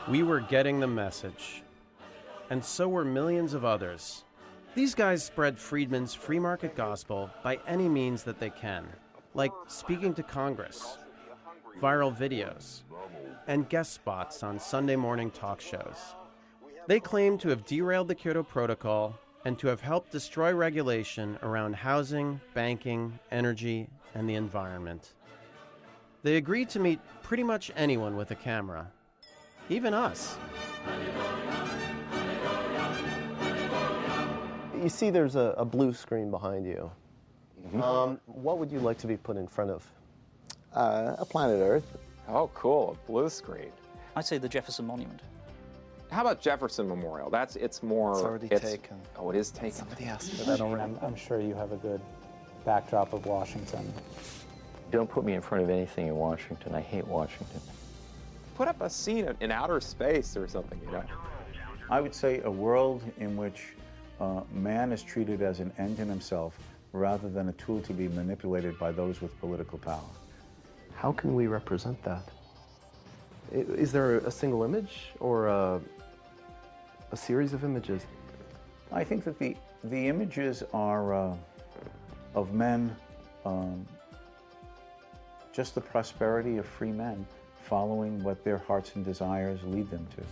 We were getting the message. And so were millions of others. These guys spread Friedman's free market gospel by any means that they can, like speaking to Congress, viral videos, and guest spots on Sunday morning talk shows. They claim to have derailed the Kyoto Protocol and to have helped destroy regulation around housing, banking, energy, and the environment. They agreed to meet pretty much anyone with a camera, even us. You see there's a blue screen behind you. Mm-hmm. What would you like to be put in front of? A planet Earth. Oh, cool, a blue screen. I'd say the Jefferson Monument. How about Jefferson Memorial? It's more... It's already taken. Oh, it is taken. Somebody asked for that already. I'm sure you have a good backdrop of Washington. Don't put me in front of anything in Washington. I hate Washington. Put up a scene in outer space or something, you know? I would say a world in which man is treated as an end in himself rather than a tool to be manipulated by those with political power. How can we represent that? Is there a single image or a series of images? I think that the images are of men, just the prosperity of free men following what their hearts and desires lead them to.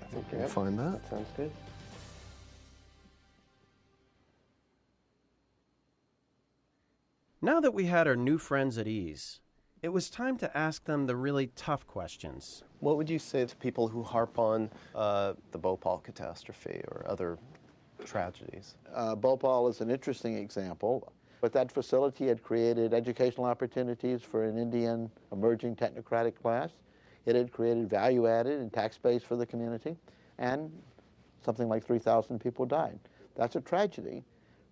I think you can find that. That sounds good. Now that we had our new friends at ease, it was time to ask them the really tough questions. What would you say to people who harp on the Bhopal catastrophe or other tragedies? Bhopal is an interesting example, but that facility had created educational opportunities for an Indian emerging technocratic class. It had created value added and tax base for the community, and something like 3,000 people died. That's a tragedy,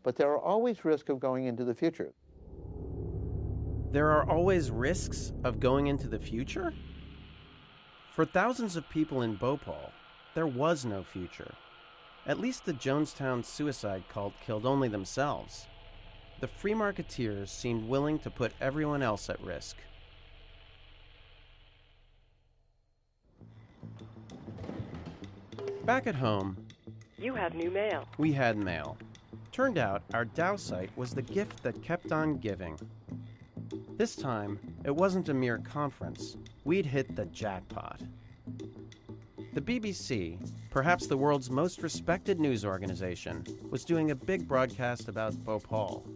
but there are always risks of going into the future. There are always risks of going into the future? For thousands of people in Bhopal, there was no future. At least the Jonestown suicide cult killed only themselves. The free marketeers seemed willing to put everyone else at risk. Back at home, you have new mail. We had mail. Turned out our Dow site was the gift that kept on giving. This time, it wasn't a mere conference. We'd hit the jackpot. The BBC, perhaps the world's most respected news organization, was doing a big broadcast about Bhopal,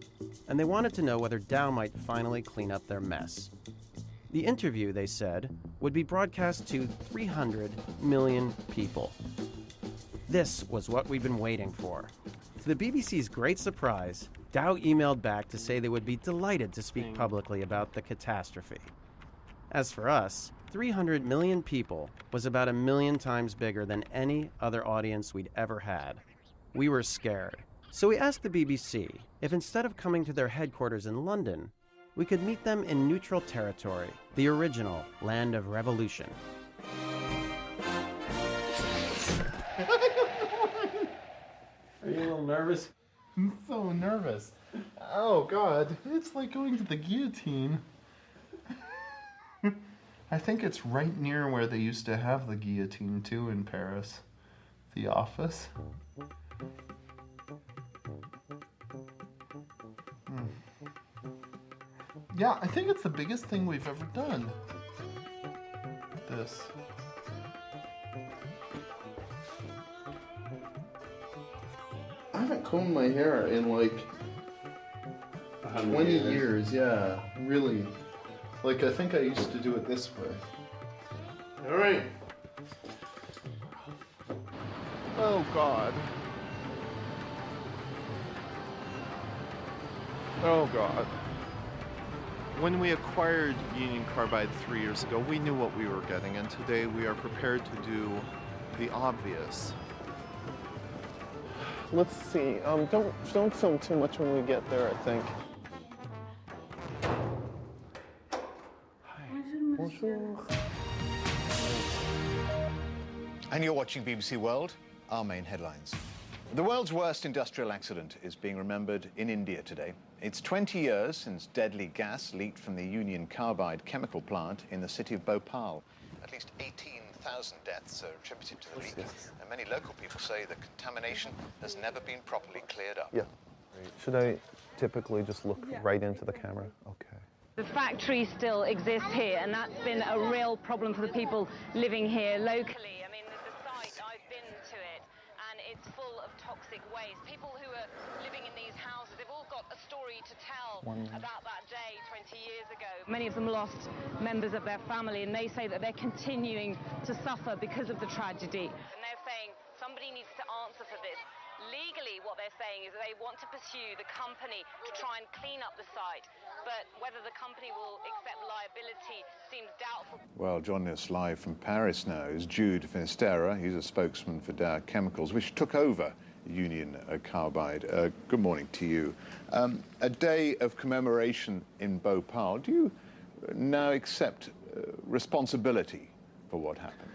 and they wanted to know whether Dow might finally clean up their mess. The interview, they said, would be broadcast to 300 million people. This was what we'd been waiting for. To the BBC's great surprise, Dow emailed back to say they would be delighted to speak publicly about the catastrophe. As for us, 300 million people was about 1 million times bigger than any other audience we'd ever had. We were scared. So we asked the BBC if instead of coming to their headquarters in London, we could meet them in neutral territory, the original land of revolution. Are you a little nervous? I'm so nervous. Oh, God. It's like going to the guillotine. I think it's right near where they used to have the guillotine, too, in Paris. The office. Yeah, I think it's the biggest thing we've ever done. This. I haven't combed my hair in like 20 years, yeah, really. Like, I think I used to do it this way. All right. Oh, God. Oh, God. When we acquired Union Carbide 3 years ago, we knew what we were getting, and today we are prepared to do the obvious. Let's see. Don't film too much when we get there, I think. Hi. Bonjour. And you're watching BBC World, our main headlines. The world's worst industrial accident is being remembered in India today. It's 20 years since deadly gas leaked from the Union Carbide chemical plant in the city of Bhopal. At least 18,000 deaths are attributed to the leak, and many local people say the contamination has never been properly cleared up. Yeah. Should I typically just look right into the camera? Okay. The factory still exists here, and that's been a real problem for the people living here locally. I mean, the site, I've been to it, and it's full of toxic waste. People who are living in these houses, they've all got a story to tell about that day 20 years ago. Many of them lost members of their family, and they say that they're continuing to suffer because of the tragedy. And they're saying somebody needs to answer for this. Legally, what they're saying is that they want to pursue the company to try and clean up the site, but whether the company will accept liability seems doubtful. Well, joining us live from Paris now is Jude Finisterra. He's a spokesman for Dow Chemicals, which took over Union Carbide. Good morning to you. A day of commemoration in Bhopal. Do you now accept responsibility for what happened?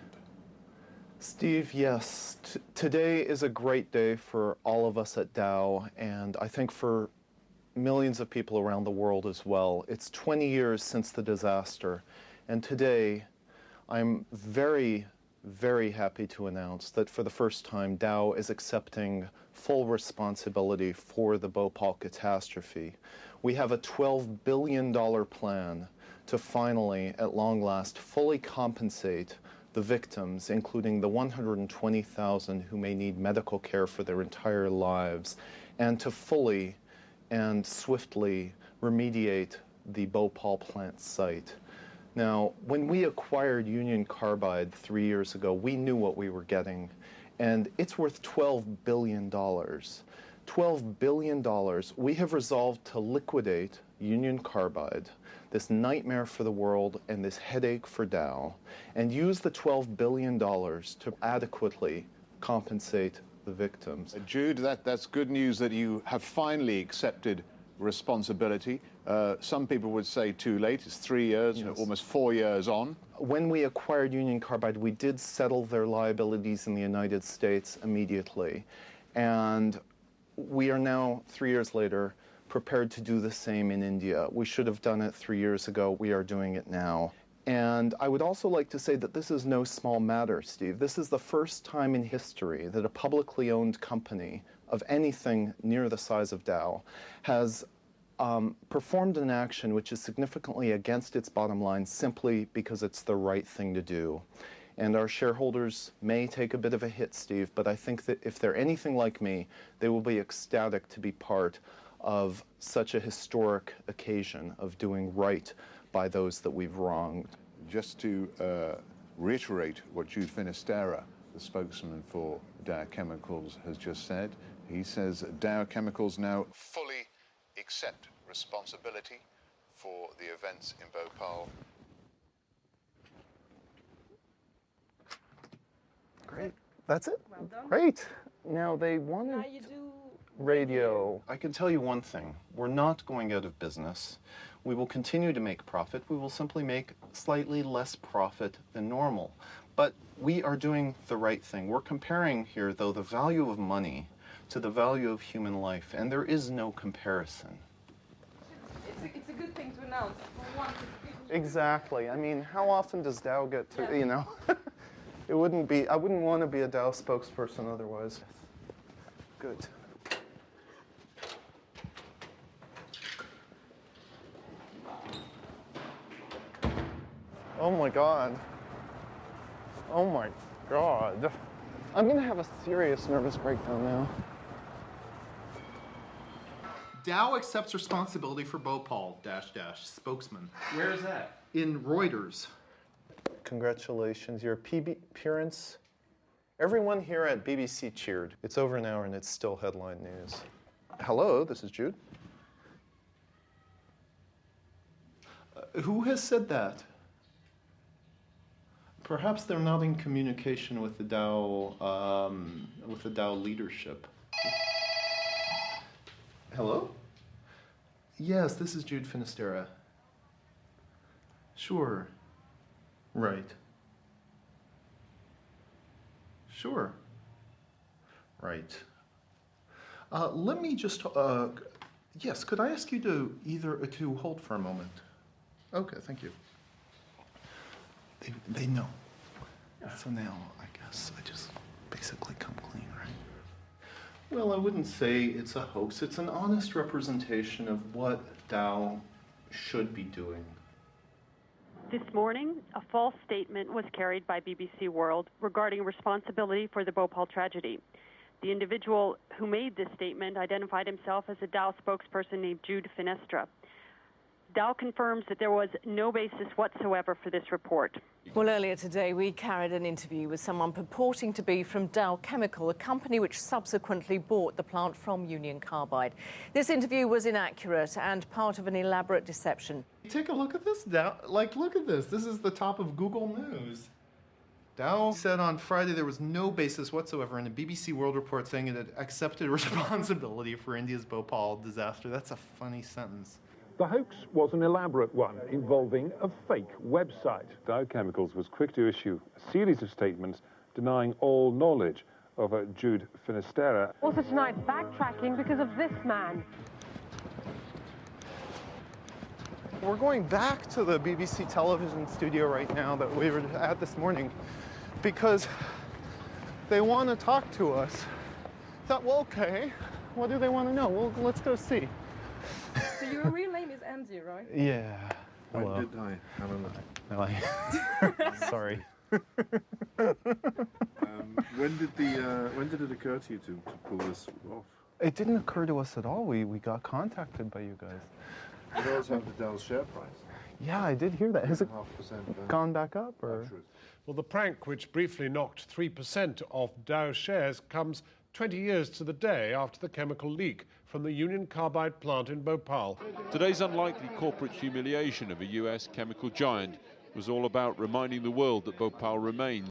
Steve, yes. Today is a great day for all of us at Dow, and I think for millions of people around the world as well. It's 20 years since the disaster, and today I'm very, very happy to announce that for the first time Dow is accepting full responsibility for the Bhopal catastrophe. We have a $12 billion plan to finally, at long last, fully compensate the victims, including the 120,000 who may need medical care for their entire lives, and to fully and swiftly remediate the Bhopal plant site. Now, when we acquired Union Carbide 3 years ago, we knew what we were getting, and it's worth $12 billion. $12 billion. We have resolved to liquidate Union Carbide, this nightmare for the world and this headache for Dow, and use the $12 billion to adequately compensate the victims. Jude, that's good news that you have finally accepted responsibility. Some people would say too late. It's 3 years, Yes. almost 4 years on. When we acquired Union Carbide, we did settle their liabilities in the United States immediately. And we are now, 3 years later, prepared to do the same in India. We should have done it 3 years ago. We are doing it now. And I would also like to say that this is no small matter, Steve. This is the first time in history that a publicly owned company of anything near the size of Dow has performed an action which is significantly against its bottom line simply because it's the right thing to do. And our shareholders may take a bit of a hit, Steve, but I think that if they're anything like me, they will be ecstatic to be part of such a historic occasion of doing right by those that we've wronged. Just to reiterate what Jude Finisterra, the spokesman for Dow Chemicals, has just said, he says Dow Chemicals now fully accept responsibility for the events in Bhopal. Great. That's it? Well done. Great. Now they wanted Now you do radio. I can tell you one thing. We're not going out of business. We will continue to make profit. We will simply make slightly less profit than normal. But we are doing the right thing. We're comparing here, though, the value of money to the value of human life, and there is no comparison. It's a good thing to announce. For once, Exactly. I mean, how often does Dow get to, you know? It wouldn't be, I wouldn't want to be a Dow spokesperson otherwise. Good. Oh my God. Oh my God. I'm gonna have a serious nervous breakdown now. Dow accepts responsibility for Bhopal, spokesman. Where is that? In Reuters. Congratulations, your appearance. Everyone here at BBC cheered. It's over now and it's still headline news. Hello, this is Jude. Who has said that? Perhaps they're not in communication with the Dow leadership. Hello? Yes, this is Jude Finisterra. Sure. Right. Sure. Right. Let me just, yes, could I ask you to hold for a moment? Okay, thank you. They know. So now, I guess, I just basically come clean, right? Well, I wouldn't say it's a hoax. It's an honest representation of what Dow should be doing. This morning, a false statement was carried by BBC World regarding responsibility for the Bhopal tragedy. The individual who made this statement identified himself as a Dow spokesperson named Jude Finestra. Dow confirms that there was no basis whatsoever for this report. Well, earlier today, we carried an interview with someone purporting to be from Dow Chemical, a company which subsequently bought the plant from Union Carbide. This interview was inaccurate and part of an elaborate deception. Take a look at this, Dow. Look at this. This is the top of Google News. Dow said on Friday there was no basis whatsoever in a BBC World report saying it had accepted responsibility for India's Bhopal disaster. That's a funny sentence. The hoax was an elaborate one involving a fake website. Dow Chemicals was quick to issue a series of statements denying all knowledge of Jude Finestra. Also tonight, backtracking because of this man. We're going back to the BBC television studio right now that we were at this morning because they want to talk to us. Thought, well, okay, what do they want to know? Well, let's go see. So your real name is Andy, right? Yeah. Hello. When did Sorry. When did it occur to you to pull this off? It didn't occur to us at all. We got contacted by you guys. You also have the Dell share price. Yeah, I did hear that. Has it gone back up? Or? Well, the prank, which briefly knocked 3% off Dow shares, comes 20 years to the day after the chemical leak from the Union Carbide plant in Bhopal. Today's unlikely corporate humiliation of a US chemical giant was all about reminding the world that Bhopal remains